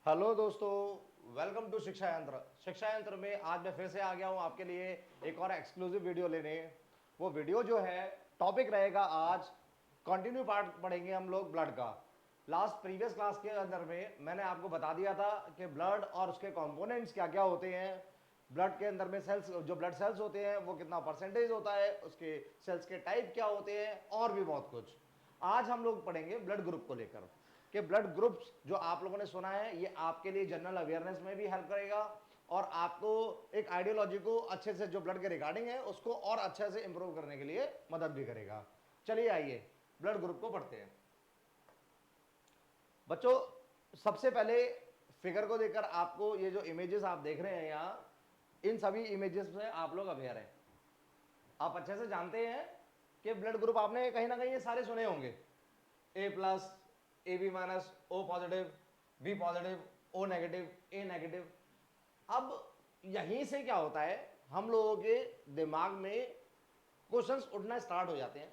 Hello दोस्तों, welcome to शिक्षा यंत्र। शिक्षा यंत्र में आज मैं फिर से आ गया हूं आपके लिए एक और एक्सक्लूसिव वीडियो लेने। वो वीडियो जो है, टॉपिक रहेगा आज कंटिन्यू पार्ट पढ़ेंगे हम लोग ब्लड का। लास्ट प्रीवियस क्लास के अंदर में मैंने आपको बता दिया था कि ब्लड और उसके कंपोनेंट्स क्या क्या होते हैं। ब्लड के अंदर में सेल्स, जो ब्लड सेल्स होते हैं वो कितना परसेंटेज होता है, उसके सेल्स के टाइप क्या होते हैं और भी बहुत कुछ। आज हम लोग पढ़ेंगे ब्लड ग्रुप को लेकर कि ब्लड ग्रुप्स जो आप लोगों ने सुना है ये आपके लिए जनरल अवेयरनेस में भी हेल्प करेगा और आपको एक आइडियोलॉजी को अच्छे से, जो ब्लड के रिगार्डिंग है उसको और अच्छे से इंप्रूव करने के लिए मदद भी करेगा। चलिए आइए ब्लड ग्रुप को पढ़ते हैं। बच्चों, सबसे पहले फिगर को देखकर आपको ये जो इमेजेस आप देख रहे हैं यहाँ, इन सभी इमेजेस से आप लोग अवेयर हैं। आप अच्छे से जानते हैं कि ब्लड ग्रुप आपने कहीं ना कहीं ये सारे सुने होंगे। A plus, A B minus, O positive, B positive, O negative, A negative. अब यहीं से क्या होता है, हम लोगों के दिमाग में क्वेश्चंस उठना स्टार्ट हो जाते हैं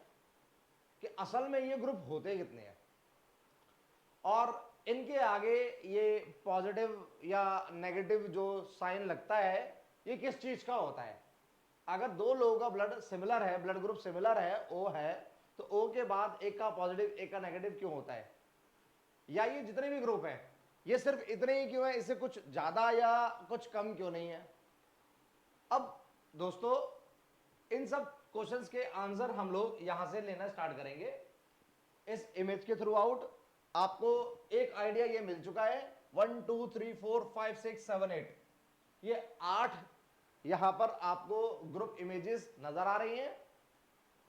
कि असल में ये ग्रुप होते कितने हैं और इनके आगे ये पॉजिटिव या नेगेटिव जो साइन लगता है ये किस चीज का होता है। अगर दो लोगों का ब्लड सिमिलर है, ब्लड ग्रुप सिमिलर है, ओ है, तो ओ के बाद एक का पॉजिटिव एक का नेगेटिव क्यों होता है, या ये जितने भी ग्रुप हैं ये सिर्फ इतने ही क्यों है, इससे कुछ ज्यादा या कुछ कम क्यों नहीं है। अब दोस्तों, इन सब क्वेश्चंस के आंसर हम लोग यहां से लेना स्टार्ट करेंगे। इस इमेज के थ्रू आउट आपको एक आइडिया ये मिल चुका है। 1 2 3 4 5 6 7 8, ये 8 यहां पर आपको ग्रुप इमेजेस नजर आ रही हैं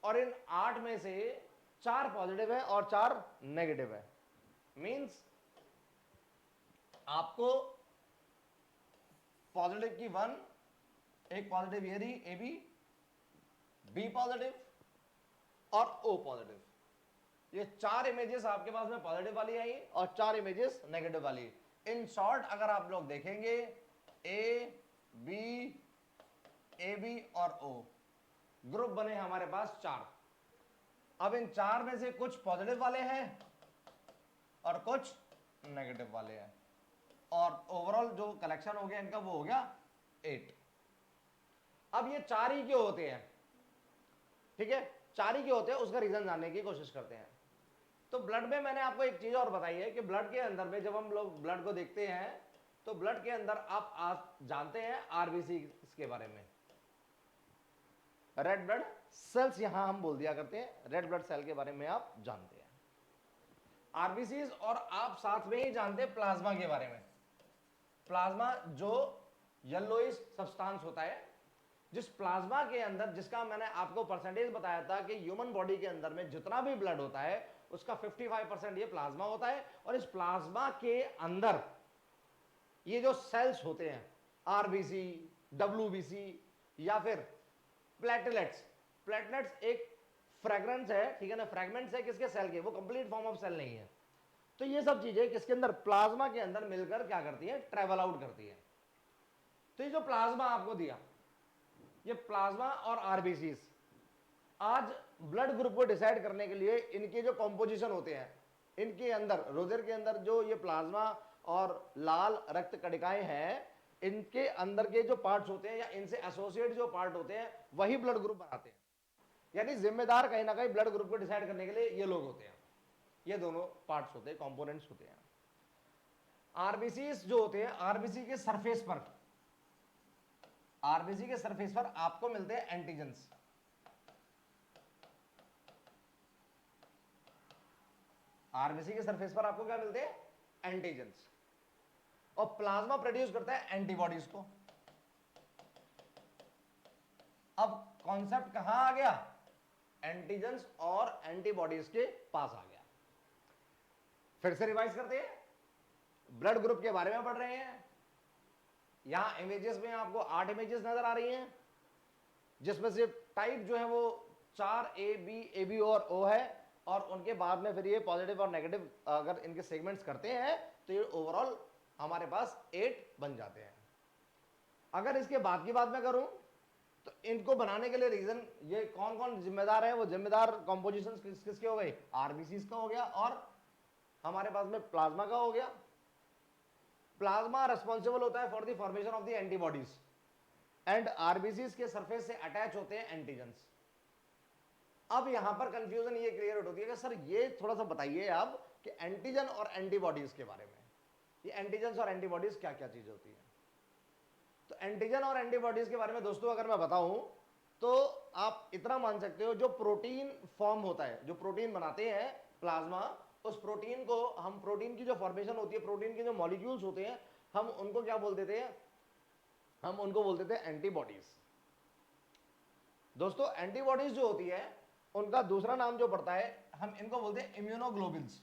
और इन 8 में से 4 पॉजिटिव है और 4 नेगेटिव है। मींस आपको पॉजिटिव की 1, एक पॉजिटिव ये रही ए बी, बी पॉजिटिव और ओ पॉजिटिव। ये 4 इमेजेस आपके पास में पॉजिटिव वाली आई और 4 इमेजेस नेगेटिव वाली। इन शॉर्ट अगर आप लोग देखेंगे, ए बी और ओ ग्रुप बने हमारे पास 4। अब इन 4 में से कुछ पॉजिटिव वाले हैं और कुछ नेगेटिव वाले हैं और ओवरऑल जो कलेक्शन हो गया इनका वो हो गया 8। अब ये 4 ही क्यों होते हैं, ठीक है, 4 ही क्यों होते हैं उसका रीजन जानने की कोशिश करते हैं। तो ब्लड में मैंने आपको एक चीज और बताई है कि ब्लड के अंदर में जब हम लोग ब्लड को देखते हैं तो ब्लड के अंदर आप जानते हैं आरबीसी के बारे में, रेड ब्लड सेल्स यहां हम बोल दिया करते हैं, रेड ब्लड सेल के बारे में आप जानते हैं आरबीसीज। और आप साथ में ही जानते हैं प्लाज्मा के बारे में। प्लाज्मा जो येलोइश सब्सटेंस होता है, जिस प्लाज्मा के अंदर, जिसका मैंने आपको परसेंटेज बताया था कि ह्यूमन बॉडी के अंदर में जितना भी ब्लड होता है उसका 55% ये प्लाज्मा होता है। और इस प्लाज्मा के अंदर ये जो सेल्स होते हैं, आरबीसी, डब्ल्यूबीसी या फिर प्लेटलेट्स, प्लेटलेट्स एक फ्रेगरेंस है, ठीक है ना, फ्रेगमेंट्स है किसके, सेल के, वो कंप्लीट फॉर्म ऑफ सेल नहीं है। तो ये सब चीजें किसके अंदर, प्लाज्मा के अंदर मिलकर क्या करती है, ट्रेवल आउट करती है। तो ये जो प्लाज्मा आपको दिया, ये प्लाज्मा और आरबीसीज आज ब्लड ग्रुप को डिसाइड करने के लिए इनके जो कॉम्पोजिशन होते हैं, इनके अंदर रोजर के अंदर जो ये प्लाज्मा और लाल रक्त कणिकाएं हैं, इनके अंदर के जो पार्ट्स होते हैं या इनसे एसोसिएट जो पार्ट होते हैं वही ब्लड ग्रुप बनाते हैं। यानी जिम्मेदार कहीं ना कहीं ब्लड ग्रुप को डिसाइड करने के लिए ये लोग होते हैं, ये दोनों पार्ट्स होते हैं, कॉम्पोनेंट्स होते हैं। आरबीसी जो होते हैं, आरबीसी के सरफेस पर, आरबीसी के सरफेस पर आपको मिलते हैं एंटीजेंस। आरबीसी के सरफेस पर आपको क्या मिलते हैं, एंटीजेंस। और प्लाज्मा प्रोड्यूस करता है एंटीबॉडीज को। अब कॉन्सेप्ट कहां आ गया, एंटीजेंस और एंटीबॉडीज के पास आ गया। फिर से रिवाइज करते हैं, ब्लड ग्रुप के बारे में पढ़ रहे हैं। यहां इमेजेस में आपको 8 इमेजेस नजर आ रही हैं, जिसमें से टाइप जो है वो 4 ए बी और ओ है और उनके बाद में फिर ये पॉजिटिव और नेगेटिव अगर इनके सेगमेंट्स करते हैं तो ये ओवरऑल हमारे पास 8 बन जाते हैं। अगर इसके बाद की बात मैं करूं तो इनको बनाने के लिए रीजन, ये कौन कौन जिम्मेदार है, वो जिम्मेदार कॉम्पोजिशन किसके हो गई, आरबीसी का हो गया और हमारे पास में प्लाज्मा का हो गया। प्लाज्मा रेस्पॉन्सिबल होता है for the formation of the antibodies and RBCs के सरफेस से अटैच होते हैं एंटीजेंस। अब यहां पर कंफ्यूजन ये क्लियर होती है कि सर ये थोड़ा सा बताइए आप कि एंटीजन और एंटीबॉडीज के बारे में, ये एंटीजन और एंटीबॉडीज क्या क्या चीज होती है। तो एंटीजन और एंटीबॉडीज के बारे में दोस्तों अगर मैं बताऊं तो आप इतना मान सकते हो, जो प्रोटीन फॉर्म होता है, जो प्रोटीन बनाते हैं प्लाज्मा, उस प्रोटीन को हम, प्रोटीन की जो फॉर्मेशन होती है, प्रोटीन के जो मॉलिक्यूल्स होते हैं, हम उनको क्या बोल देते हैं, हम उनको बोल देते हैं एंटीबॉडीज। दोस्तों एंटीबॉडीज जो होती है उनका दूसरा नाम जो पड़ता है, हम इनको बोलते हैं इम्यूनोग्लोबिन्स।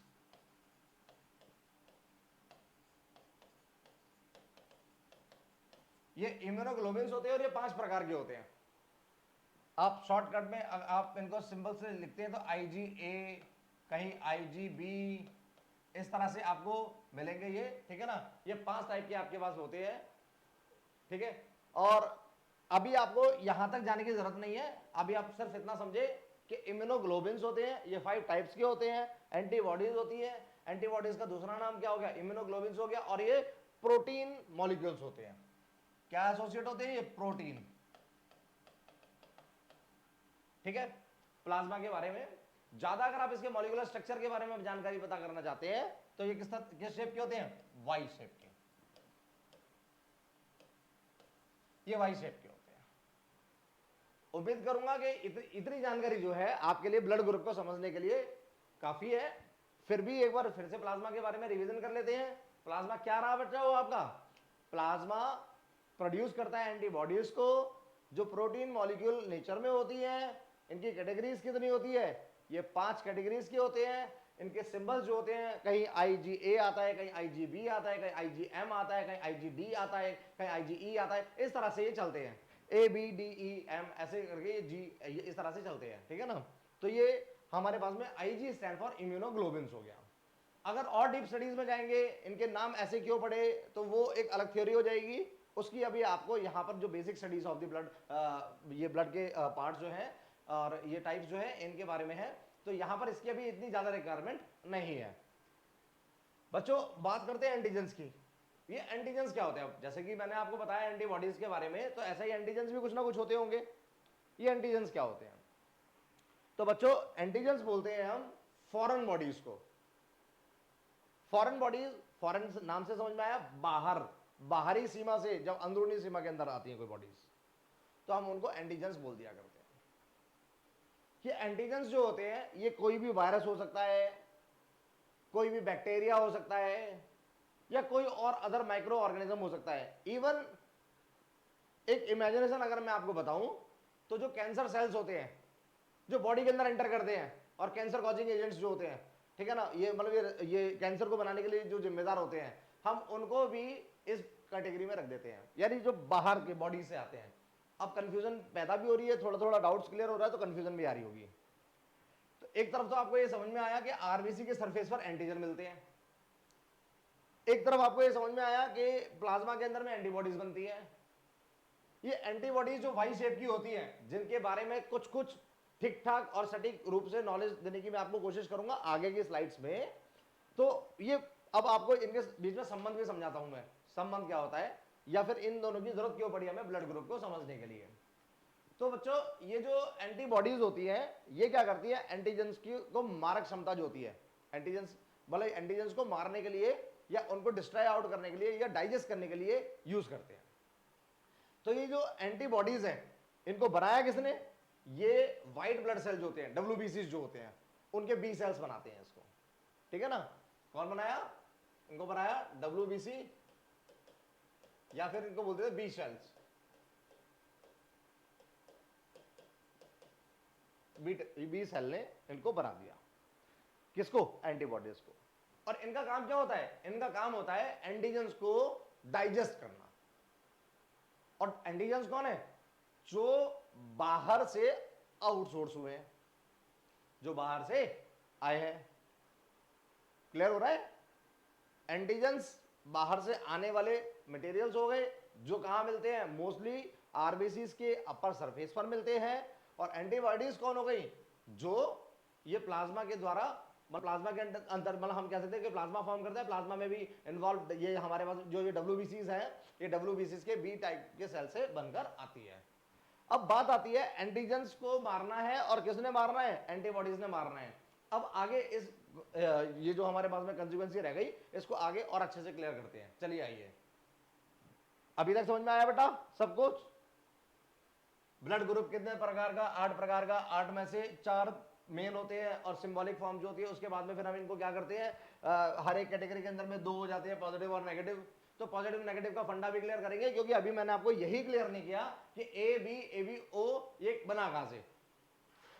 ये इम्यूनोग्लोबिन्स होते हैं और ये 5 प्रकार के होते हैं। आप शॉर्टकट में आप इनको सिंबल से लिखते हैं तो IgA, कहीं IgB, इस तरह से आपको मिलेंगे ये, ठीक है ना। ये 5 टाइप के आपके पास होते हैं, ठीक है। और अभी आपको यहां तक जाने की जरूरत नहीं है, अभी आप सिर्फ इतना समझे कि इम्यूनोग्लोबिन्स होते हैं, ये 5 टाइप्स के होते हैं, एंटीबॉडीज होती है, एंटीबॉडीज का दूसरा नाम क्या हो गया, इम्यूनोग्लोबिन्स हो गया, और ये प्रोटीन मॉलिक्यूल्स होते हैं। क्या एसोसिएट होते हैं, ये प्रोटीन, ठीक है। प्लाज्मा के बारे में ज्यादा अगर आप इसके मॉलिक्यूलर स्ट्रक्चर के बारे में जानकारी पता करना चाहते हैं तो ये किस शेप के होते हैं, वाई शेप के, ये वाई शेप के होते हैं। उम्मीद करूंगा कि इतनी जानकारी जो है आपके लिए ब्लड ग्रुप को समझने के लिए काफी है। फिर भी एक बार फिर से प्लाज्मा के बारे में रिवीजन कर लेते हैं। प्लाज्मा क्या रहा बच्चा वो आपका, प्लाज्मा प्रोड्यूस करता है एंटीबॉडीज को, जो प्रोटीन मॉलिक्यूल नेचर में होती है। इनकी कैटेगरीज कितनी होती है, ये 5 कैटेगरीज के होते हैं। इनके सिंबल्स जो होते हैं, कहीं IgA आता है, कहीं IgB आता है, कहीं IgM आता है, कहीं IgD आता है, कहीं IgE आता है, इस तरह से ये चलते हैं, ABDEM ऐसे करके G, ये इस तरह से चलते हैं, ठीक है ना। तो ये हमारे पास में IG स्टैंड फॉर इम्यूनोग्लोबिन्स हो गया। अगर और डीप स्टडीज में जाएंगे, इनके नाम ऐसे क्यों पड़े, तो वो एक अलग थ्योरी हो जाएगी, उसकी अभी आपको यहाँ पर जो basic studies of the blood, ये ब्लड के पार्ट जो है और ये टाइप्स जो है इनके बारे में है, तो यहाँ पर इसकी अभी इतनी ज्यादा रिक्वायरमेंट नहीं है। बच्चों बात करते हैं एंटीजेंस की। ये एंटीजेंस क्या होते हैं, जैसे कि मैंने आपको बताया एंटीबॉडीज के बारे में, तो ऐसा ही एंटीजेंस भी कुछ ना कुछ होते होंगे। ये एंटीजेंस क्या होते हैं, तो बच्चों एंटीजेंस बोलते हैं हम फॉरेन बॉडीज को। फॉरेन बॉडीज, फॉरेन नाम से समझ में आया, बाहर, बाहरी सीमा से जब अंदरूनी सीमा के अंदर आती है कोई बॉडीज, तो हम उनको एंटीजेंस बोल दिया करते हैं। ये एंटीजेंस जो होते हैं, ये कोई भी वायरस हो सकता है, कोई भी बैक्टीरिया हो सकता है, या कोई और अदर माइक्रो ऑर्गेनिज्म हो सकता है। इवन एक इमेजिनेशन अगर मैं आपको बताऊं, तो जो कैंसर सेल्स होते हैं जो बॉडी के अंदर एंटर करते हैं और कैंसर कॉजिंग एजेंट्स जो होते हैं, ठीक है ना, ये मतलब ये कैंसर को बनाने के लिए जो जिम्मेदार होते हैं, हम उनको भी इस कैटेगरी में रख देते हैं, यानी जो बाहर के बॉडी से आते हैं। अब कंफ्यूजन पैदा भी हो रही है, थोड़ा थोड़ा डाउट्स क्लियर हो रहा है, तो कंफ्यूजन भी आ रही होगी। तो एक तरफ तो आपको ये समझ में आया कि आरबीसी के सरफेस पर एंटीजन मिलते हैं, एक तरफ आपको ये समझ में आया कि प्लाज्मा के अंदर में एंटीबॉडीज बनती है। ये एंटीबॉडीज जो वाई शेप की होती हैं, जिनके बारे में कुछ कुछ ठीक ठाक और सटीक रूप से नॉलेज देने की मैं आपको कोशिश करूंगा आगे की स्लाइड्स में। तो ये अब आपको इनके बीच में संबंध भी समझाता हूं मैं, संबंध क्या होता है, या फिर इन दोनों की जरूरत क्यों पड़ी हमें ब्लड ग्रुप को समझने के लिए। तो बच्चों ये जो एंटीबॉडीज होती है, ये क्या करती है, एंटीजेंस की को मारक क्षमता जो होती है, एंटीजेंस भले एंटीजेंस को मारने के लिए या उनको डिस्ट्रॉय आउट करने के लिए या डाइजेस्ट करने के लिए यूज करते हैं। तो ये जो एंटीबॉडीज हैं, इनको बनाया किसने, ये व्हाइट ब्लड सेल्स होते हैं, WBCs जो होते हैं, उनके बी सेल्स बनाते हैं इसको, ठीक है ना। कौन बनाया, इनको बनाया WBC, या फिर इनको बोलते हैं बी सेल्स, बी सेल ने इनको बना दिया, किसको, एंटीबॉडीज को। और इनका काम क्या होता है, इनका काम होता है एंटीजेंस को डाइजेस्ट करना। और एंटीजेंस कौन है, जो बाहर से आउटसोर्स हुए हैं, जो बाहर से आए हैं। क्लियर हो रहा है, एंटीजेंस बाहर से आने वाले मटेरियल्स हो गए, जो कहां मिलते हैं, मोस्टली आरबीसीज के अपर सरफेस पर मिलते हैं। और एंटीबॉडीज कौन हो गई, जो ये प्लाज्मा के द्वारा प्लाज्मा के अंदर मतलब हम कह सकते हैं कि प्लाज्मा फॉर्म करता है, प्लाज्मा में भी इन्वॉल्व ये हमारे पास जो ये WBCs हैं, ये WBCs के बी टाइप के सेल से बनकर आती है। अब बात आती है एंटीजेंस को मारना है और किसने मारना है, एंटीबॉडीज ने मारना है। अब आगे इस ये जो हमारे पास में कंसिक्वेंसी रह गई, इसको आगे और अच्छे से क्लियर करते हैं। चलिए आइए, अभी तक समझ में आया बेटा सब कुछ? ब्लड ग्रुप कितने प्रकार का, 8 प्रकार का, 8 में से 4 मेन होते हैं और सिंबॉलिक फॉर्म जो होती है, उसके बाद में फिर हम इनको क्या करते हैं, हर एक कैटेगरी के अंदर में 2 हो जाते हैं, पॉजिटिव और नेगेटिव। तो पॉजिटिव नेगेटिव का फंडा भी क्लियर करेंगे, क्योंकि अभी मैंने आपको यही क्लियर नहीं किया कि A B A B O ये बना कहां से।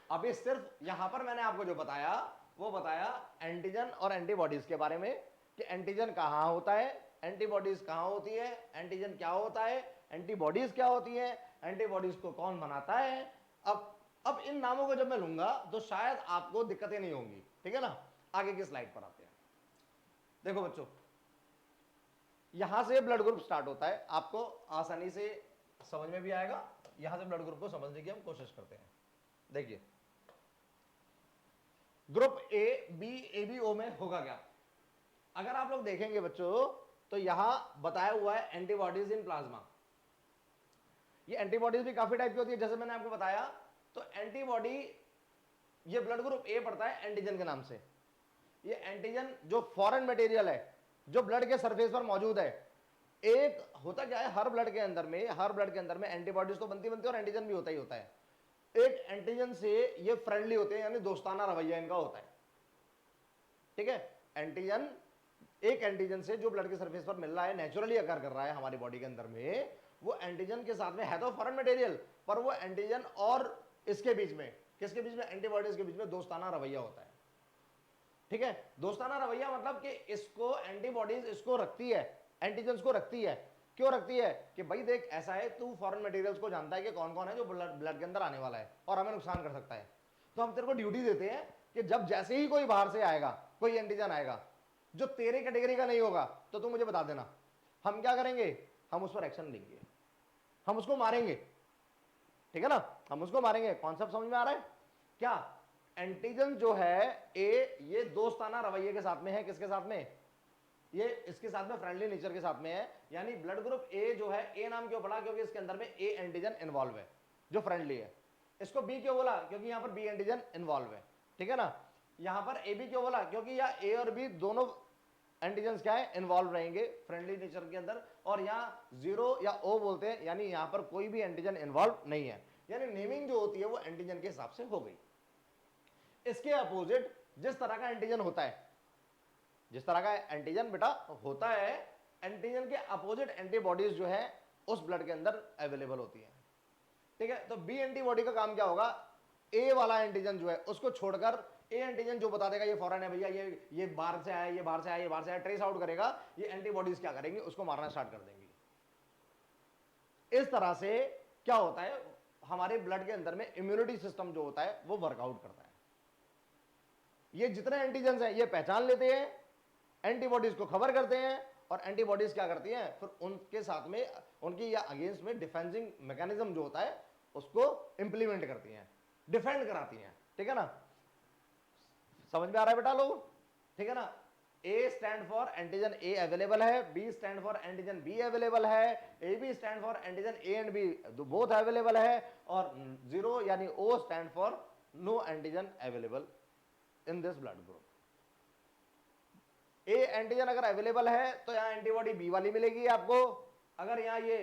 अभी सिर्फ यहां पर मैंने आपको जो बताया वो बताया एंटीजन और एंटीबॉडीज के बारे में, कि एंटीजन कहां होता है, एंटीबॉडीज कहां होती है, एंटीजन क्या होता है, एंटीबॉडीज क्या होती है, एंटीबॉडीज को कौन बनाता है। अब इन नामों को जब मैं लूंगा तो शायद आपको दिक्कतें नहीं होंगी, ठीक है ना। आगे की स्लाइड पर आते हैं। देखो बच्चों, यहां से ब्लड ग्रुप स्टार्ट होता है, आपको आसानी से समझ में भी आएगा। यहां से ब्लड ग्रुप को समझने की हम कोशिश करते हैं। देखिए, ग्रुप ए बी ओ में होगा क्या, अगर आप लोग देखेंगे बच्चों तो यहां बताया हुआ है एंटीबॉडीज इन प्लाज्मा। ये एंटीबॉडीज भी काफी टाइप की होती है, जैसे मैंने आपको बताया। तो एंटीबॉडी, ये ब्लड ग्रुप ए पड़ता है एंटीजन के नाम से। ये एंटीजन जो फॉरेन मटेरियल है, जो ब्लड के सरफेस पर मौजूद है। एक होता क्या है, हर ब्लड के अंदर में एंटीबॉडीज तो बनती और एंटीजन भी होता ही होता है। एक एंटीजन से ये फ्रेंडली होते हैं, यानी दोस्ताना रवैया इनका होता है, ठीक है। एंटीजन, एक एंटीजन से जो ब्लड के सरफेस पर मिल रहा है, नेचुरली अकर कर रहा है हमारी बॉडी के अंदर में, वो एंटीजन के साथ में है तो फॉरेन मटेरियल, पर वो एंटीजन और इसके बीच में, किसके बीच में, एंटीबॉडीज के बीच में दोस्ताना रवैया होता है, ठीक है। दोस्ताना रवैया मतलब कि इसको एंटीबॉडीज इसको रखती है, एंटीजन को रखती है। क्यों रखती है, कि भाई देख ऐसा है, तू फॉरेन मटेरियल्स को जानता है कि कौन कौन है जो ब्लड के अंदर आने वाला है और हमें नुकसान कर सकता है। तो हम तेरे को ड्यूटी देते हैं कि जब जैसे ही कोई बाहर से आएगा, कोई एंटीजन आएगा जो तेरे कैटेगरी का नहीं होगा, तो तू मुझे बता देना। हम क्या करेंगे, हम उस पर एक्शन लेंगे, हम उसको मारेंगे, ठीक है ना, हम उसको मारेंगे। कॉन्सेप्ट समझ में आ रहा है क्या? एंटीजन जो है ए, ये दोस्ताना रवैये के साथ में है, किसके साथ में, ये इसके साथ में फ्रेंडली नेचर के साथ में है। यानी ब्लड ग्रुप ए जो है, ए नाम क्यों पड़ा, क्योंकि इसके अंदर में ए एंटीजन इन्वॉल्व है जो फ्रेंडली है। इसको बी क्यों बोला, क्योंकि यहां पर बी एंटीजन इन्वॉल्व है, ठीक है ना। यहां पर ए बी क्यों बोला, क्योंकि यह ए और बी दोनों एंटीजन क्या है, इन्वॉल्व रहेंगे फ्रेंडली नेचर के अंदर। और यहां 0 या O बोलते हैं, यानी यहां पर कोई भी एंटीजन इन्वॉल्व नहीं है। यानी नेमिंग जो होती है वो एंटीजन के हिसाब से हो गई। इसके अपोजिट जिस तरह का एंटीजन होता है, जिस तरह का एंटीजन बेटा होता है, एंटीजन के अपोजिट एंटीबॉडीज जो है उस ब्लड के अंदर अवेलेबल होती है, ठीक है। तो बी एंटीबॉडी का काम क्या होगा, ए वाला एंटीजन जो है उसको छोड़कर, ए एंटीजन जो बता देगा ये फॉरेन है भैया, ये बाहर से आया, ये बाहर से आया, ये बाहर से आया, ट्रेस आउट करेगा, ये एंटीबॉडीज क्या करेंगी, उसको मारना स्टार्ट कर देंगी। इस तरह से क्या होता है, हमारे ब्लड के अंदर में इम्यूनिटी सिस्टम जो होता है वो वर्कआउट करता है। ये जितने एंटीजन हैं ये पहचान लेते हैं, एंटीबॉडीज को खबर करते हैं, और एंटीबॉडीज क्या करती हैं, फिर उनके साथ में, उनकी या अगेंस्ट में डिफेंसिंग मैकेनिज्म जो होता है उसको इंप्लीमेंट करती हैं, डिफेंड कराती हैं, ठीक है ना। समझ में आ रहा है बेटा लोग, ठीक है ना। A stand for antigen A available है, B stand for antigen B available है, A B stand for antigen A and B both available है, और 0 यानी O stand for no antigen available in this blood group. A antigen अगर available है तो यहां antibody B वाली मिलेगी आपको। अगर यहां ये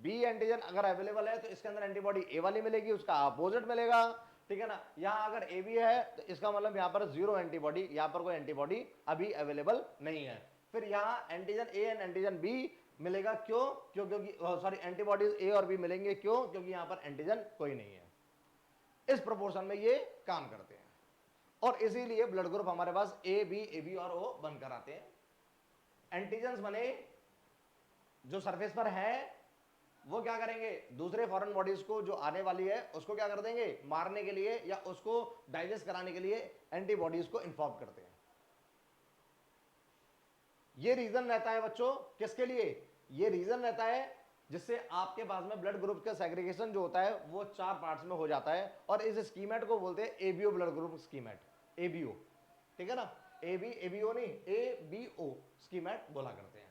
बी एंटीजन अगर अवेलेबल है तो इसके अंदर एंटीबॉडी ए वाली मिलेगी, उसका अपोजिट मिलेगा, ठीक है ना। यहां अगर ए बी है तो इसका मतलब यहां पर 0 एंटीबॉडी, यहां पर कोई एंटीबॉडी अभी अवेलेबल नहीं है। फिर यहां antigen A and antigen B मिलेगा, क्यों, क्योंकि सॉरी एंटीबॉडीज ए और बी मिलेंगे, क्यों, क्योंकि यहां पर एंटीजन कोई नहीं है। इस प्रोपोर्शन में ये काम करते हैं, और इसीलिए ब्लड ग्रुप हमारे पास ए बी और ओ बनकर आते हैं। एंटीजन्स बने जो सरफेस पर है, वो क्या करेंगे, दूसरे फॉरेन बॉडीज को जो आने वाली है उसको क्या कर देंगे, मारने के लिए या उसको डाइजेस्ट कराने के लिए एंटीबॉडीज को इन्फॉर्म करते हैं। ये रीजन रहता है बच्चों, किसके लिए, ये रीजन रहता है जिससे आपके पास में ब्लड ग्रुप का सेग्रीगेशन जो होता है वो 4 पार्ट्स में हो जाता है, और इस स्कीमेट को बोलते हैं एबीओ ब्लड ग्रुप स्कीमेट, एबीओ, ठीक है ना, A B A B O नहीं, ए बी ओ स्कीमेट बोला करते हैं।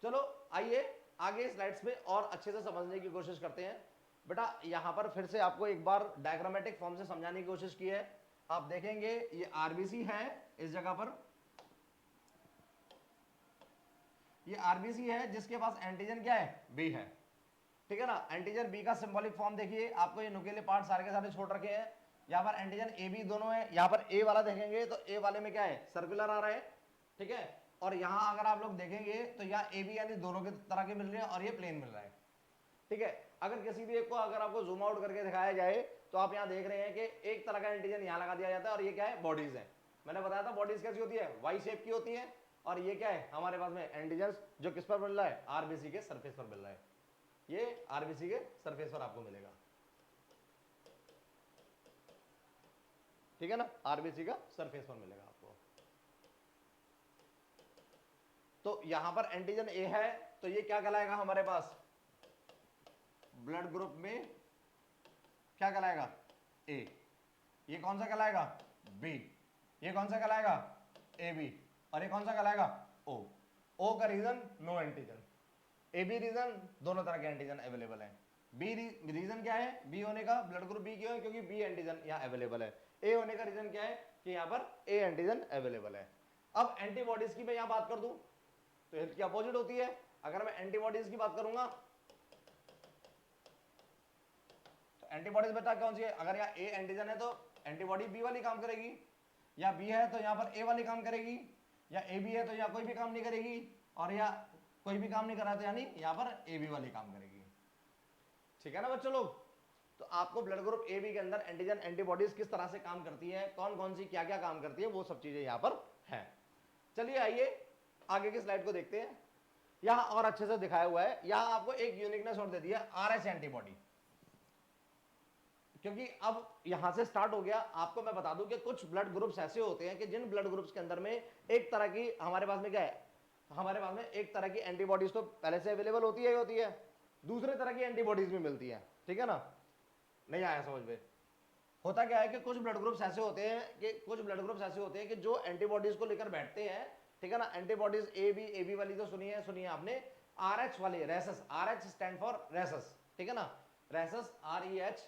चलो आइए आगे स्लाइड्स में और अच्छे से समझने की कोशिश करते हैं। बेटा यहां पर फिर से आपको एक बार डायग्रामेटिक फॉर्म से समझाने की कोशिश की है। आप देखेंगे ये आरबीसी है, इस जगह पर ये आरबीसी है जिसके पास एंटीजन क्या है, बी है, ठीक है ना। एंटीजन बी का सिंबॉलिक फॉर्म देखिए, आपको ये नुकीले पार्ट सारे के सारे छोड़ रखे हैं। यहाँ पर एंटीजन ए बी दोनों है, यहाँ पर ए वाला देखेंगे तो ए वाले में क्या है, सर्कुलर आ रहा है, ठीक है। और यहाँ अगर आप लोग देखेंगे तो यहाँ ए बी यानी दोनों के तरह के मिल रहे हैं और ये प्लेन मिल रहा है, ठीक है। अगर किसी भी एक को अगर आपको जूम आउट करके दिखाया जाए तो आप यहाँ देख रहे हैं कि एक तरह का एंटीजन यहाँ लगा दिया जाता है और ये क्या है, बॉडीज है। मैंने बताया था बॉडीज कैसी होती है, वाई शेप की होती है। और ये क्या है हमारे पास में एंटीजन जो किस पर मिल रहा है, आरबीसी के सरफेस पर मिल रहा है। ये आरबीसी के सरफेस पर आपको मिलेगा, ठीक है ना, आरबीसी का सरफेस पर मिलेगा आपको। तो यहां पर एंटीजन ए है तो ये क्या कहलाएगा हमारे पास, ब्लड ग्रुप में क्या कहलाएगा, ए। ये कौन सा कहलाएगा, बी। ये कौन सा कहलाएगा, ए बी। और ये कौन सा कहलाएगा, ओ। ओ का reason no antigen, A B reason दोनों तरह के एंटीजन अवेलेबल है। बी रीजन क्या है, बी होने का, ब्लड ग्रुप बी क्यों है, क्योंकि बी एंटीजन यहाँ अवेलेबल है। ए होने का रीजन क्या है कि यहाँ पर ए एंटीजन अवेलेबल है। अब एंटीबॉडीज की मैं यहाँ बात कर दूं तो हेल्थ की अपोजिट होती है। अगर मैं एंटीबॉडीज की बात करूंगा तो एंटीबॉडीज बेटा कौन सी है, अगर यहाँ ए एंटीजन है तो एंटीबॉडी बी वाली काम करेगी, या बी है तो यहाँ पर ए वाली काम करेगी, या ए बी है तो यहाँ कोई भी काम नहीं करेगी, और या कोई भी काम नहीं करा तो यानी यहाँ पर ए बी वाली काम करेगी, ठीक है ना बच्चों लोग। तो आपको ब्लड ग्रुप ए बी के अंदर एंटीजन एंटीबॉडीज किस तरह से काम करती है, कौन कौन सी क्या क्या काम करती है, वो सब चीजें यहाँ पर है। चलिए आइए आगे की स्लाइड को देखते हैं। यहां और अच्छे से दिखाया हुआ है, यहां आपको एक यूनिकनेस और दे दिया, आरएच एंटीबॉडी। क्योंकि अब यहां से स्टार्ट हो गया, आपको मैं बता दूं कि कुछ ब्लड ग्रुप्स ऐसे होते हैं कि जिन ब्लड ग्रुप्स के अंदर में एक तरह की हमारे पास में क्या है, हमारे पास में एक तरह की एंटीबॉडीज तो पहले से अवेलेबल होती है, दूसरे तरह की एंटीबॉडीज भी मिलती है, ठीक है ना। नहीं आया समझ में। होता क्या है कि कुछ ब्लड ग्रुप्स ऐसे होते हैं कि जो एंटीबॉडीज को लेकर बैठते हैं, ठीक है ना। एंटीबॉडीज ए बी वाली तो सुनिए आपने, आरएच वाली, rhesus, RH stand for rhesus, ठीक है ना, रेसस REH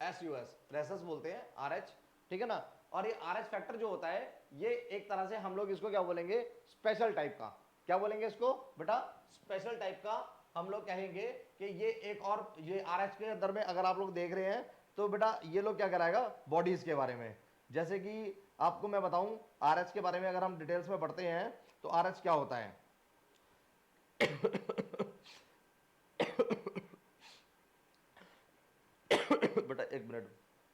SUS, रेसस बोलते हैं आरएच, ठीक है ना। और ये आरएच फैक्टर जो होता है ये एक तरह से हम लोग इसको क्या बोलेंगे, स्पेशल टाइप का, क्या बोलेंगे इसको बेटा, स्पेशल टाइप का हम लोग कहेंगे कि ये एक और, ये आरएच के अंदर में अगर आप लोग देख रहे हैं तो बेटा ये लोग क्या कराएगा, बॉडीज के बारे में। जैसे कि आपको मैं बताऊं आरएच के बारे में, अगर हम डिटेल्स में पढ़ते हैं तो आरएच क्या होता है बेटा एक मिनट,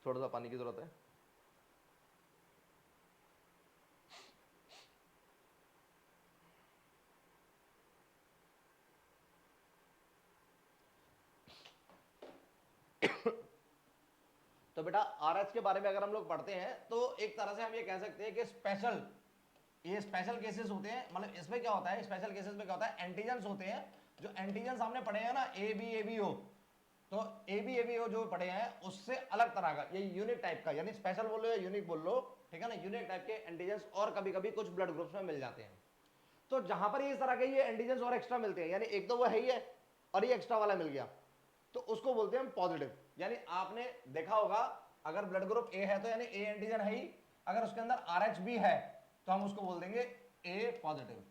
थोड़ा सा पानी की जरूरत है। तो बेटा आरएच के बारे में अगर हम लोग पढ़ते हैं तो एक तरह से हम ये कह सकते हैं कि स्पेशल, ये स्पेशल केसेस होते हैं। मतलब इसमें क्या होता है, स्पेशल केसेस में क्या होता है, एंटीजन्स होते हैं, जो एंटीजन्स हमने पढ़े हैं ना, ए बी ओ, तो ए बी ओ जो पढ़े हैं उससे अलग तरह का, ये यूनिक टाइप का, यानी स्पेशल बोल लो या यूनिक बोल लो, ठीक है ना, यूनिक टाइप के एंटीजन्स और कभी कभी कुछ ब्लड ग्रुप्स में मिल जाते हैं। तो जहां पर इस तरह के ये एंटीजन्स और एक्स्ट्रा मिलते हैं, यानी एक तो वो है ही है और ये एक्स्ट्रा वाला मिल गया, तो उसको बोलते हैं हम पॉजिटिव। यानी आपने देखा होगा अगर ब्लड ग्रुप ए है तो यानी ए एंटीजन है ही, अगर उसके अंदर आरएच भी है तो हम उसको बोल देंगे ए पॉजिटिव।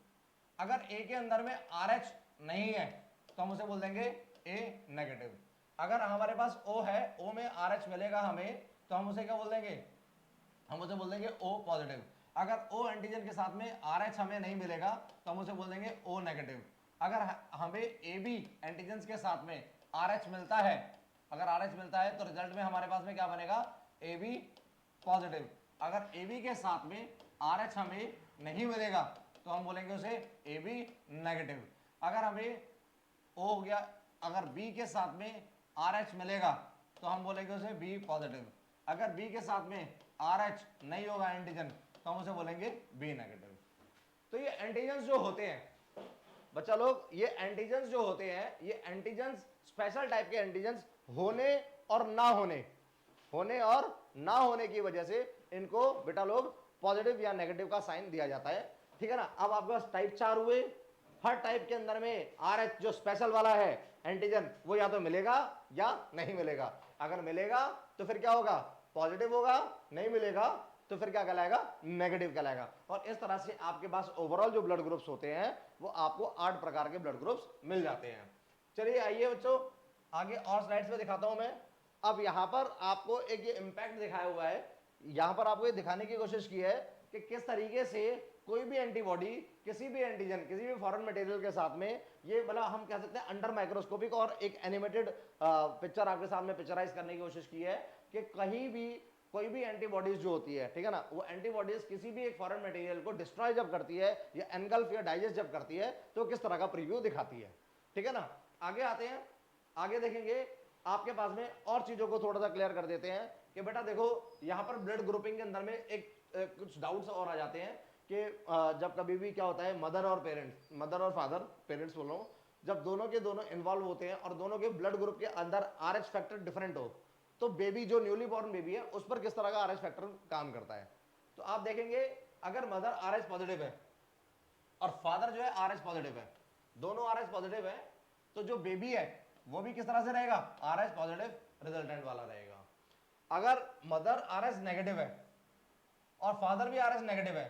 अगर ए के अंदर में आरएच नहीं है तो हम उसे बोल देंगे ए नेगेटिव। अगर हमारे पास ओ है, ओ में आरएच मिलेगा हमें, तो हम उसे क्या बोल देंगे, हम उसे बोल देंगे ओ पॉजिटिव। अगर ओ एंटीजन के साथ में आरएच हमें नहीं मिलेगा तो हम उसे बोल देंगे ओ नेगेटिव। अगर हमें ए बी एंटीजन के साथ में आरएच मिलता है, अगर आरएच मिलता है तो रिजल्ट में हमारे पास में क्या बनेगा, ए बी पॉजिटिव। अगर ए बी के साथ में आरएच हमें नहीं मिलेगा तो हम बोलेंगे उसे ए बी नेगेटिव। अगर हमें ओ हो गया, अगर बी के साथ में आरएच मिलेगा तो हम बोलेंगे उसे बी पॉजिटिव। अगर बी के साथ में आरएच नहीं होगा एंटीजन तो हम उसे बोलेंगे बी नेगेटिव। तो ये एंटीजन्स जो होते हैं बच्चा लोग, ये एंटीजन्स जो होते हैं, ये एंटीजन्स स्पेशल टाइप के एंटीजन्स होने और ना होने, होने और ना होने की वजह से इनको बेटा लोग पॉजिटिव या नेगेटिव का साइन दिया जाता है, ठीक है ना। अब आपके पास टाइप 4 हुए, हर टाइप के अंदर में RH जो स्पेशल वाला है एंटीजन वो या तो मिलेगा या नहीं मिलेगा। अगर मिलेगा तो फिर क्या होगा, पॉजिटिव होगा, नहीं मिलेगा तो फिर क्या कहलाएगा, नेगेटिव कहलाएगा। और इस तरह से आपके पास ओवरऑल जो ब्लड ग्रुप्स होते हैं वो आपको 8 प्रकार के ब्लड ग्रुप्स मिल जाते हैं। चलिए आइए बच्चों आगे और स्लाइड्स में दिखाता हूं मैं। अब यहां पर आपको एक ये इंपैक्ट दिखाया हुआ है, यहां पर आपको ये दिखाने की कोशिश की है कि किस तरीके से कोई भी एंटीबॉडी किसी भी एंटीजन किसी भी फॉरेन मटेरियल के साथ में, ये मतलब हम कह सकते हैं अंडर माइक्रोस्कोपिक और एक एनिमेटेड पिक्चर आपके सामने पिक्चराइज करने की कोशिश की है कि कहीं भी कोई भी एंटीबॉडीज जो होती है, ठीक है ना, वो एंटीबॉडीज किसी भी एक फॉरेन मटेरियल को डिस्ट्रॉय जब करती है या एनगल्फ या डाइजेस्ट जब करती है तो किस तरह का प्रीव्यू दिखाती है, ठीक है ना। आगे आते हैं, आगे देखेंगे आपके पास में और चीजों को थोड़ा सा क्लियर कर देते हैं कि बेटा देखो यहां पर ब्लड ग्रुपिंग के अंदर में एक कुछ डाउट्स और आ जाते हैं कि जब कभी भी क्या होता है मदर और पेरेंट्स, मदर और फादर, पेरेंट्स बोल रहा हूं, जब दोनों के दोनों इन्वॉल्व होते हैं और दोनों के ब्लड ग्रुप के अंदर RH फैक्टर डिफरेंट हो तो बेबी जो न्यूली बॉर्न बेबी है उस पर किस तरह का RH फैक्टर काम करता है। तो आप देखेंगे अगर मदर RH पॉजिटिव है और फादर जो है RH पॉजिटिव है, दोनों RH पॉजिटिव है, तो जो बेबी है वो भी किस तरह से रहेगा, RH पॉजिटिव रिजल्टेंट वाला रहेगा। अगर मदर RH नेगेटिव है और फादर भी RH नेगेटिव है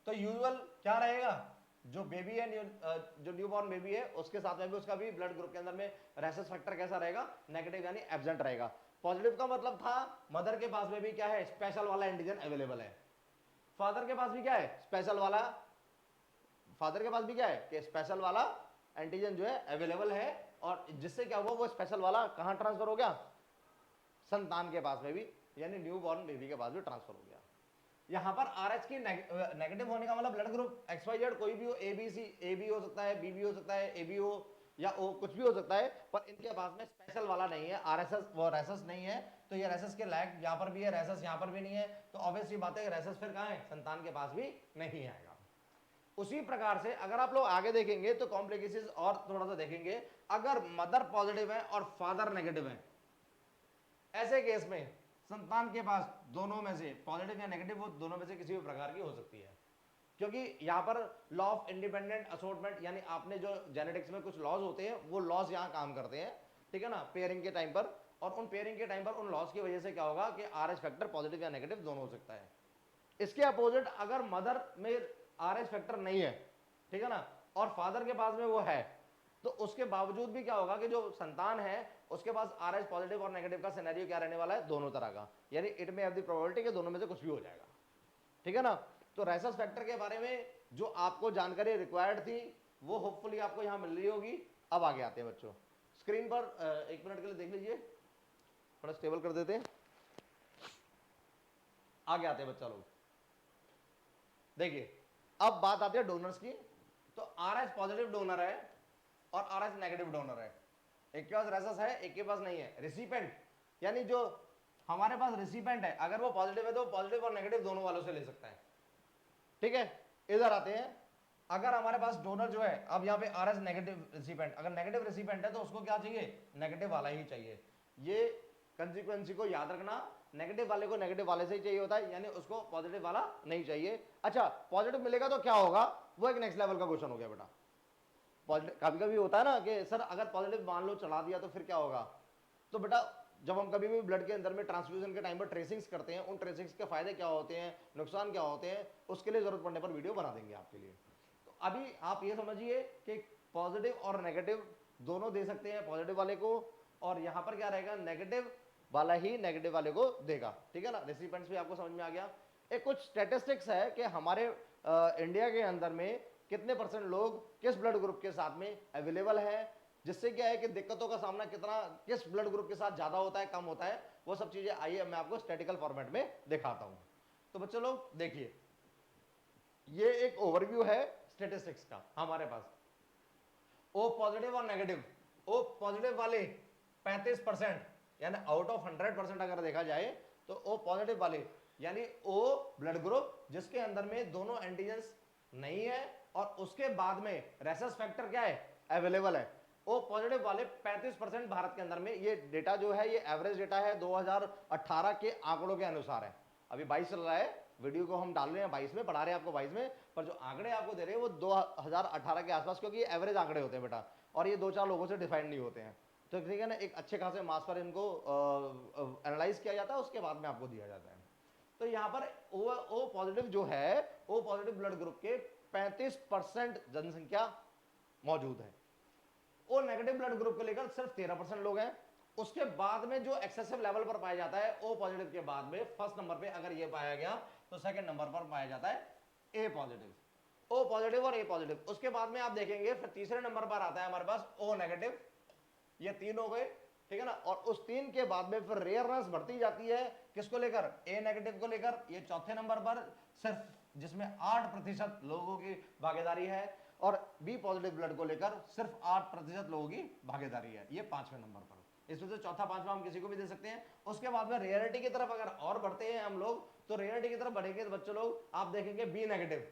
तो यूजुअल क्या रहेगा, जो बेबी है जो न्यूबॉर्न बेबी है उसके साथ में भी उसका भी ब्लड ग्रुप के अंदर में रेसेस फैक्टर कैसा रहेगा, नेगेटिव यानी एब्सेंट रहेगा। पॉजिटिव का मतलब था मदर के पास में भी क्या है, स्पेशल वाला एंटीजन अवेलेबल है, फादर के पास भी क्या है, स्पेशल वाला, फादर के पास भी क्या है कि स्पेशल वाला एंटीजन जो है अवेलेबल है, और जिससे क्या हुआ वो स्पेशल वाला कहां ट्रांसफर हो गया, संतान के पास में भी यानी न्यू बॉर्न बेबी के पास भी ट्रांसफर हो गया। यहां पर RH की नेगेटिव होने का मतलब ब्लड ग्रुप XYZ कोई भी हो, ABC A भी हो सकता है, B भी हो सकता है, AB हो या O कुछ भी हो सकता है, पर इनके पास में स्पेशल वाला नहीं है, RSS वो रेसस नहीं है, तो ये रेसस के लायक यहाँ पर भी है, रेसस यहाँ पर भी नहीं है, तो ऑब्वियसली बात है रेसस फिर कहाँ है, संतान के पास भी नहीं आएगा। उसी प्रकार से अगर आप लोग आगे देखेंगे तो कॉम्प्लिकेशंस और थोड़ा सा देखेंगे, अगर मदर पॉजिटिव है और फादर नेगेटिव है, ऐसे केस में संतान के पास दोनों में से पॉजिटिव या नेगेटिव वो दोनों में से किसी भी प्रकार की हो सकती है, क्योंकि यहां पर लॉ ऑफ इंडिपेंडेंट असॉर्टमेंट यानी आपने जो जेनेटिक्स में कुछ लॉज होते हैं वो लॉज यहां काम करते हैं, ठीक है ना, पेयरिंग के टाइम पर, और उन पेयरिंग के टाइम पर उन लॉज की वजह से क्या होगा कि RH फैक्टर पॉजिटिव या नेगेटिव दोनों हो सकता है। इसके अपोजिट अगर मदर में RH फैक्टर नहीं है, ठीक है ना, और फादर के पास में वो है, तो उसके बावजूद भी क्या होगा कि जो संतान है उसके पास RH पॉजिटिव और नेगेटिव का सिनेरियो क्या रहने वाला है, दोनों तरह का, यानी इट में हैव द प्रोबेबिलिटी कि दोनों में से कुछ भी हो जाएगा, ठीक है ना। तो रेसस फैक्टर के बारे में जो आपको जानकारी रिक्वायर्ड थी वो होपफुली आपको यहां मिल रही होगी। अब आगे आते हैं बच्चों, स्क्रीन पर 1 मिनट के लिए देख लीजिए, थोड़ा स्टेबल कर देते हैं, आगे आते हैं बच्चा लोग। देखिए अब बात आती है डोनर्स की, तो RH पॉजिटिव डोनर है और RH नेगेटिव डोनर है, एक के पास रेसस है एक के पास नहीं है। रिसिपेंट यानी जो हमारे पास रिसिपेंट है अगर वो पॉजिटिव है तो पॉजिटिव और नेगेटिव दोनों वालों से ले सकता है, ठीक है। इधर आते हैं, अगर हमारे पास डोनर जो है, अब यहाँ पे RH नेगेटिव रिसिपेंट, अगर नेगेटिव रिसिपेंट है तो उसको क्या चाहिए, नेगेटिव वाला ही चाहिए। ये कंसिक्वेंसी को याद रखना, नेगेटिव वाले को नेगेटिव वाले से ही चाहिए होता है, यानी उसको पॉजिटिव वाला नहीं चाहिए। अच्छा पॉजिटिव मिलेगा तो क्या होगा, वो एक नेक्स्ट लेवल का क्वेश्चन हो गया बेटा। पॉजिटिव कभी कभी होता है ना कि सर अगर पॉजिटिव मान लो चढ़ा दिया तो फिर क्या होगा, तो बेटा जब हम कभी भी ब्लड के अंदर में ट्रांसफ्यूजन के टाइम पर ट्रेसिंग्स करते हैं, उन ट्रेसिंग्स के फायदे क्या होते हैं, नुकसान क्या होते हैं, उसके लिए जरूरत पड़ने पर वीडियो बना देंगे आपके लिए। तो अभी आप ये समझिए कि पॉजिटिव और नेगेटिव दोनों दे सकते हैं पॉजिटिव वाले को, और यहां पर क्या रहेगा, नेगेटिव वाला ही नेगेटिव वाले को देगा, ठीक है ना। रिसिपेंट्स भी आपको समझ में आ गया। एक कुछ स्टैटिस्टिक्स है कि हमारे इंडिया के अंदर में कितने % लोग किस ब्लड ग्रुप के साथ में अवेलेबल है, जिससे क्या है कि दिक्कतों का सामना कितना किस ब्लड ग्रुप के साथ ज्यादा होता है कम होता है, वो सब चीजें आइए मैं आपको स्टैटिकल फॉर्मेट में दिखाता हूं। तो बच्चों लोग देखिए ये एक ओवरव्यू है स्टैटिस्टिक्स का हमारे पास। ओ पॉजिटिव और नेगेटिव, ओ पॉजिटिव वाले 35%, यानी आउट ऑफ 100% अगर देखा जाए तो ओ पॉजिटिव वाले यानी ओ ब्लड ग्रुप जिसके अंदर में दोनों एंटीजेंस नहीं है और उसके बाद में रेसस फैक्टर क्या है, अवेलेबल है, ओ पॉजिटिव वाले 35% भारत के अंदर में, ये डेटा जो है ये एवरेज डेटा है 2018 के आंकड़ों के अनुसार है। अभी 22 चल रहा है, वीडियो को हम डाल रहे हैं 22 में, पढ़ा रहे हैं आपको 22 में, पर जो आंकड़े आपको दे रहे हैं वो 2018 के आसपास, क्योंकि ये एवरेज आंकड़े होते हैं बेटा, और ये 2-4 लोगों से डिफाइंड नहीं होते हैं। तो ठीक है ना, एक अच्छे खासे मास पर इनको एनालाइज किया जाता है, उसके बाद में आपको दिया जाता है। तो यहाँ पर ओ पॉजिटिव जो है, ओ पॉजिटिव ब्लड ग्रुप के 35% जनसंख्या मौजूद है। ओ नेगेटिव ब्लड ग्रुप को लेकर सिर्फ 13% लोग हैं। उसके बाद में जो एक्सेसिव लेवल पर पाया जाता है ओ पॉजिटिव के बाद में फर्स्ट नंबर पे अगर ये पाया गया तो सेकंड नंबर पर पाया जाता है ए पॉजिटिव। ओ पॉजिटिव और ए पॉजिटिव, उसके बाद में आप देखेंगे फिर तीसरे नंबर पर आता है हमारे पास ओ नेगेटिव। ये 3 हो गए, ठीक है ना, और उस 3 के बाद में फिर रेयरनेस बढ़ती जाती है किसको लेकर, ए नेगेटिव को लेकर। ये चौथे नंबर पर सिर्फ जिसमें 8% लोगों की भागीदारी है, और बी पॉजिटिव ब्लड को लेकर सिर्फ 8% लोगों की भागीदारी है, ये 5वें नंबर पर। इसमें से चौथा 5वां हम किसी को भी दे सकते हैं। उसके बाद में रेयरिटी की तरफ अगर और बढ़ते हैं हम लोग, तो रेयरिटी की तरफ बढ़ेंगे तो बच्चों लोग आप देखेंगे बी नेगेटिव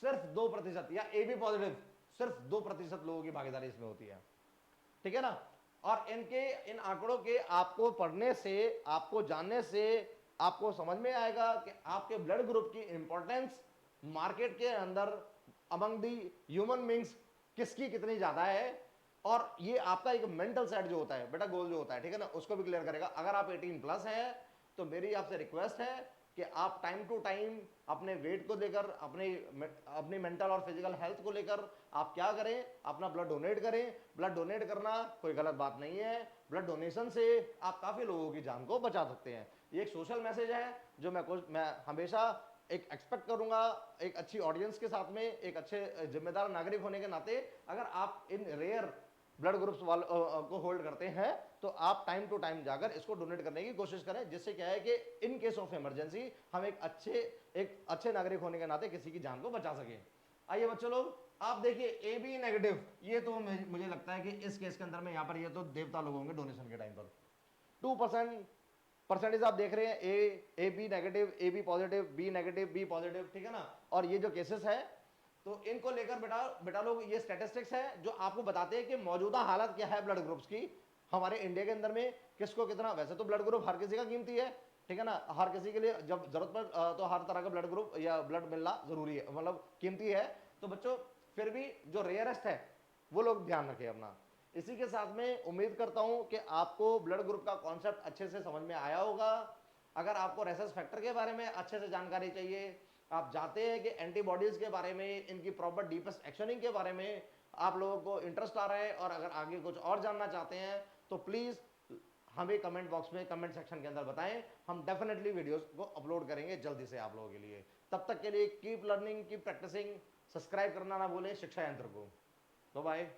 सिर्फ 2%, या ए बी पॉजिटिव सिर्फ 2% लोगों की भागीदारी इसमें होती है, ठीक है ना। और इन आंकड़ों के आपको पढ़ने से, आपको जानने से आपको समझ में आएगा कि आपके ब्लड ग्रुप की इंपॉर्टेंस मार्केट के अंदर अमंग दी ह्यूमन बींग्स किसकी कितनी ज्यादा है। और ये आपका एक मेंटल साइड जो होता है बेटा, गोल जो होता है, ठीक है ना, उसको भी क्लियर करेगा। अगर आप 18+ हैं तो मेरी आपसे रिक्वेस्ट है कि आप टाइम टू टाइम अपने वेट को लेकर, अपनी मेंटल और फिजिकल हेल्थ को लेकर आप क्या करें, अपना ब्लड डोनेट करें। ब्लड डोनेट करना कोई गलत बात नहीं है, ब्लड डोनेशन से आप काफी लोगों की जान को बचा सकते हैं। ये एक सोशल मैसेज है जो मैं हमेशा एक एक्सपेक्ट करूंगा एक अच्छी ऑडियंस के साथ में, एक अच्छे जिम्मेदार नागरिक होने के नाते। अगर आप इन रेयर ब्लड ग्रुप्स को होल्ड करते हैं तो आप टाइम टू टाइम जाकर इसको डोनेट करने की कोशिश करें, जिससे क्या है कि इन केस ऑफ इमरजेंसी हम एक अच्छे नागरिक होने के नाते किसी की जान को बचा सके। आइए बच्चों लोग, आप देखिए ए बी नेगेटिव, ये तो मुझे लगता है कि इस केस के अंदर में यहाँ पर ये तो देवता लोग होंगे डोनेशन के टाइम पर। 2% आप देख रहे हैं, A B negative, A B positive, B negative, B positive, ठीक है ना। और ये जो केसेस है तो इनको लेकर बेटा लोग ये स्टैटिस्टिक्स है जो आपको बताते हैं कि मौजूदा हालत क्या है ब्लड ग्रुप्स की हमारे इंडिया के अंदर में, किसको कितना। वैसे तो ब्लड ग्रुप हर किसी का कीमती है, ठीक है ना, हर किसी के लिए जब जरूरत पर तो हर तरह का ब्लड ग्रुप या ब्लड मिलना जरूरी है, मतलब कीमती है। तो बच्चों फिर भी जो रेयरेस्ट है वो लोग ध्यान रखें अपना। इसी के साथ में उम्मीद करता हूं कि आपको ब्लड ग्रुप का कॉन्सेप्ट अच्छे से समझ में आया होगा। अगर आपको रेसेस फैक्टर के बारे में अच्छे से जानकारी चाहिए, आप जानते हैं कि एंटीबॉडीज के बारे में, इनकी प्रॉपर डीपेस्ट एक्शनिंग के बारे में आप लोगों को इंटरेस्ट आ रहा है, और अगर आगे कुछ और जानना चाहते हैं तो प्लीज़ हमें कमेंट बॉक्स में, कमेंट सेक्शन के अंदर बताएं। हम डेफिनेटली वीडियोस को अपलोड करेंगे जल्दी से आप लोगों के लिए। तब तक के लिए keep learning, keep practising, subscribe करना ना भूलें शिक्षा यंत्र को। Bye bye.